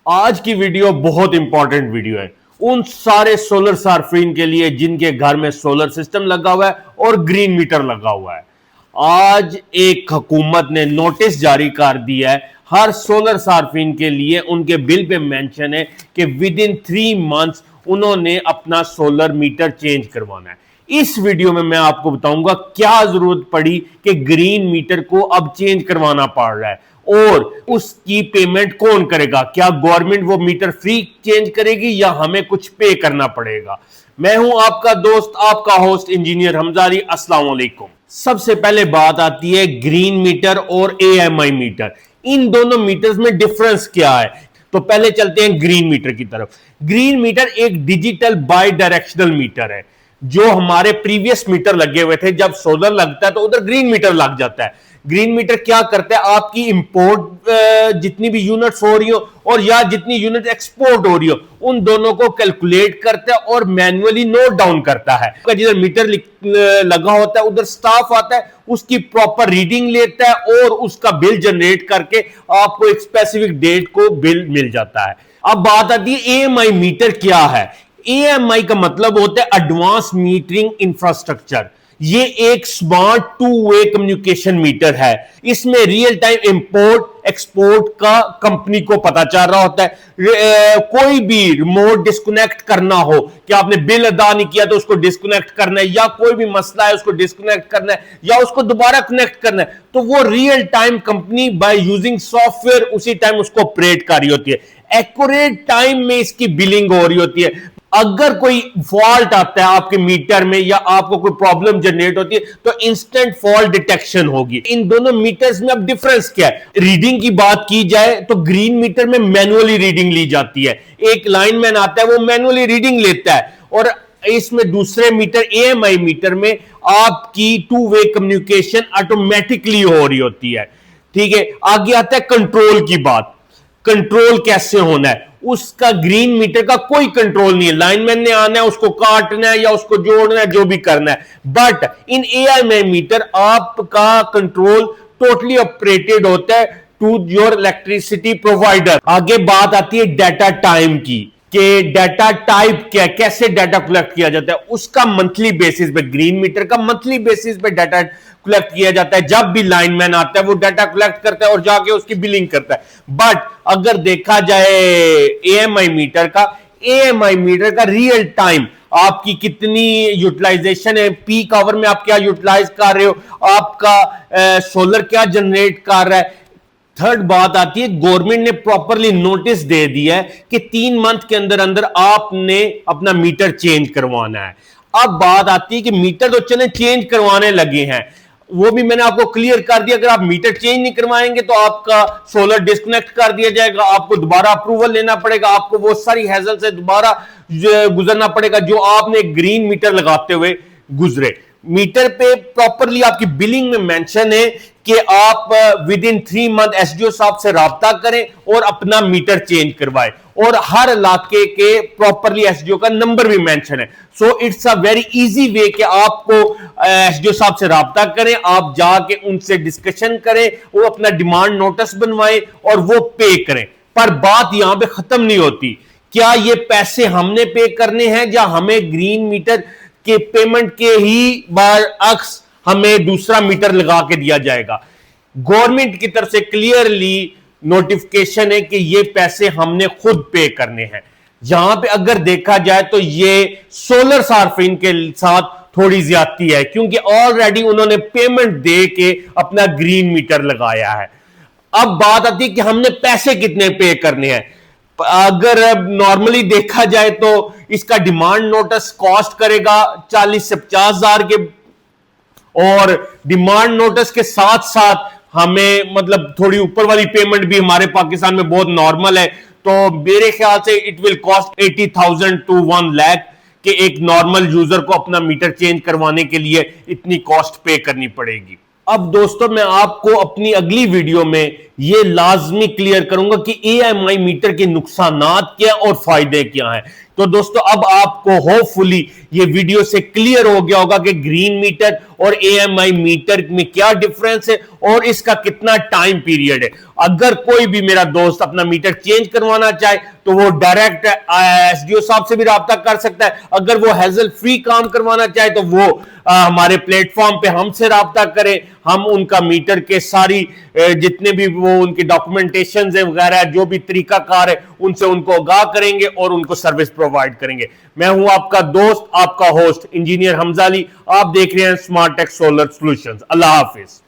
आज की वीडियो बहुत इंपॉर्टेंट वीडियो है उन सारे सोलर सार्फिन के लिए जिनके घर में सोलर सिस्टम लगा हुआ है और ग्रीन मीटर लगा हुआ है। आज एक हुकूमत ने नोटिस जारी कर दिया है हर सोलर सार्फिन के लिए, उनके बिल पे मेंशन है कि विद इन 3 मंथ्स उन्होंने अपना सोलर मीटर चेंज करवाना है। इस वीडियो में मैं आपको बताऊंगा क्या जरूरत पड़ी कि ग्रीन मीटर को अब चेंज करवाना पड़ रहा है और उसकी पेमेंट कौन करेगा। क्या गवर्नमेंट वो मीटर फ्री चेंज करेगी या हमें कुछ पे करना पड़ेगा। मैं हूं आपका दोस्त, आपका होस्ट इंजीनियर हमजारी। अस्सलाम वालेकुम। सबसे पहले बात आती है ग्रीन मीटर और एएमआई मीटर। इन दोनों मीटर्स में डिफरेंस क्या है। तो पहले चलते हैं ग्रीन मीटर की तरफ। ग्रीन मीटर एक डिजिटल बाई डायरेक्शनल मीटर है। जो हमारे प्रीवियस मीटर लगे हुए थे, जब सोलर लगता है तो उधर ग्रीन मीटर लग जाता है। ग्रीन मीटर क्या करता है, आपकी इंपोर्ट जितनी भी यूनिट्स हो रही हो और या जितनी यूनिट एक्सपोर्ट हो रही हो उन दोनों को कैलकुलेट करता है और मैन्युअली नोट डाउन करता है। जिधर मीटर लगा होता है उधर स्टाफ आता है, उसकी प्रॉपर रीडिंग लेता है और उसका बिल जनरेट करके आपको एक स्पेसिफिक डेट को बिल मिल जाता है। अब बात आती है एएमआई मीटर क्या है। एएमआई का मतलब होता है एडवांस मीटरिंग इंफ्रास्ट्रक्चर। ये एक स्मार्ट 2-वे कम्युनिकेशन मीटर है। इसमें रियल टाइम इंपोर्ट एक्सपोर्ट का कंपनी को पता चल रहा होता है। कोई भी रिमोट डिस्कनेक्ट करना हो कि आपने बिल अदा नहीं किया तो उसको डिस्कनेक्ट करना है, या कोई भी मसला है उसको डिस्कनेक्ट करना है या उसको दोबारा कनेक्ट करना है, तो वो real time company by using software उसी टाइम उसको ऑपरेट कर रही होती है। एक्यूरेट टाइम में इसकी बिलिंग हो रही होती है। अगर कोई फॉल्ट आता है आपके मीटर में या आपको कोई प्रॉब्लम जनरेट होती है तो इंस्टेंट फॉल्ट डिटेक्शन होगी। इन दोनों मीटर्स में अब डिफरेंस क्या है। रीडिंग की बात की जाए तो ग्रीन मीटर में मैनुअली रीडिंग ली जाती है। एक लाइनमैन आता है, वो मैनुअली रीडिंग लेता है। और इसमें दूसरे मीटर एएमआई मीटर में आपकी 2-वे कम्युनिकेशन ऑटोमेटिकली हो रही होती है। ठीक है, आगे आता है कंट्रोल की बात। कंट्रोल कैसे होना है, उसका ग्रीन मीटर का कोई कंट्रोल नहीं है। लाइनमैन ने आना है, उसको काटना है या उसको जोड़ना है, जो भी करना है। बट इन एएमआई मीटर आपका कंट्रोल टोटली ऑपरेटेड होता है टू योर इलेक्ट्रिसिटी प्रोवाइडर। आगे बात आती है डाटा टाइम की कि डाटा टाइप क्या, कैसे डाटा कलेक्ट किया जाता है। उसका मंथली बेसिस पे, ग्रीन मीटर का मंथली बेसिस पे डाटा कलेक्ट किया जाता है। जब भी लाइनमैन आता है वो डाटा कलेक्ट करता है और जाके उसकी बिलिंग करता है। बट अगर देखा जाए एएमआई मीटर का रियल टाइम आपकी कितनी यूटिलाइजेशन है, पीक आवर में आप क्या यूटिलाइज कर रहे हो, आपका सोलर क्या जनरेट कर रहा है। थर्ड बात आती है, गवर्नमेंट ने प्रॉपरली नोटिस दे दिया है कि 3 मंथ के अंदर अंदर आपने अपना मीटर चेंज करवाना है। अब बात आती है कि मीटर तो चले चेंज करवाने लगे हैं, वो भी मैंने आपको क्लियर कर दिया। अगर आप मीटर चेंज नहीं करवाएंगे तो आपका सोलर डिस्कनेक्ट कर दिया जाएगा, आपको दोबारा अप्रूवल लेना पड़ेगा, आपको वो सारी हैसल से दोबारा गुजरना पड़ेगा जो आपने ग्रीन मीटर लगाते हुए गुजरे। मीटर पे प्रॉपरली आपकी बिलिंग में मेंशन है कि आप विद इन 3 मंथ एसडीओ साहब से राब्ता करें और अपना मीटर चेंज करवाएं। और हर इलाके के प्रॉपरली एसडीओ का नंबर भी मेंशन है। So it's a very easy way कि आपको एसडीओ साहब से राब्ता करें, आप जाके उनसे डिस्कशन करें, वो अपना डिमांड नोटिस बनवाएं और वो पे करें। पर बात यहां पे खत्म नहीं होती। क्या ये पैसे हमने पे करने हैं या हमें ग्रीन मीटर के पेमेंट के ही बरअक्स हमें दूसरा मीटर लगा के दिया जाएगा। गवर्नमेंट की तरफ से क्लियरली नोटिफिकेशन है कि ये पैसे हमने खुद पे करने हैं। यहां पे अगर देखा जाए तो ये सोलर सार्फिन के साथ थोड़ी ज्यादती है, क्योंकि ऑलरेडी उन्होंने पेमेंट दे के अपना ग्रीन मीटर लगाया है। अब बात आती है कि हमने पैसे कितने पे करने हैं। अगर नॉर्मली देखा जाए तो इसका डिमांड नोटिस कॉस्ट करेगा 40 से 50 हजार के, और डिमांड नोटिस के साथ साथ हमें मतलब थोड़ी ऊपर वाली पेमेंट भी हमारे पाकिस्तान में बहुत नॉर्मल है। तो मेरे ख्याल से it will cost 80,000 to 1 lakh कि एक नॉर्मल यूजर को अपना मीटर चेंज करवाने के लिए इतनी कॉस्ट पे करनी पड़ेगी। अब दोस्तों मैं आपको अपनी अगली वीडियो में ये लाजमी क्लियर करूंगा कि AMI मीटर के नुकसानात क्या और फायदे क्या हैं। तो दोस्तों अब आपको होपफुली ये वीडियो से क्लियर हो गया होगा कि ग्रीन मीटर और AMI मीटर में क्या डिफरेंस है और इसका कितना टाइम पीरियड है। अगर कोई भी मेरा दोस्त अपना मीटर चेंज करवाना चाहे तो वो डायरेक्ट SDO साहब से भी राब्ता कर सकता है। अगर वो हैजल फ्री काम करवाना चाहे तो वो हमारे प्लेटफॉर्म पे हमसे राब्ता करें, हम उनका मीटर के सारी जितने भी वो उनकी डॉक्यूमेंटेशन है वगैरह जो भी तरीकाकार है उनसे उनको आगाह करेंगे और उनको सर्विस प्रोवाइड करेंगे। मैं हूं आपका दोस्त, आपका होस्ट इंजीनियर हमजा अली। आप देख रहे हैं स्मार्ट टेक सोलर सॉल्यूशंस। अल्लाह हाफिज।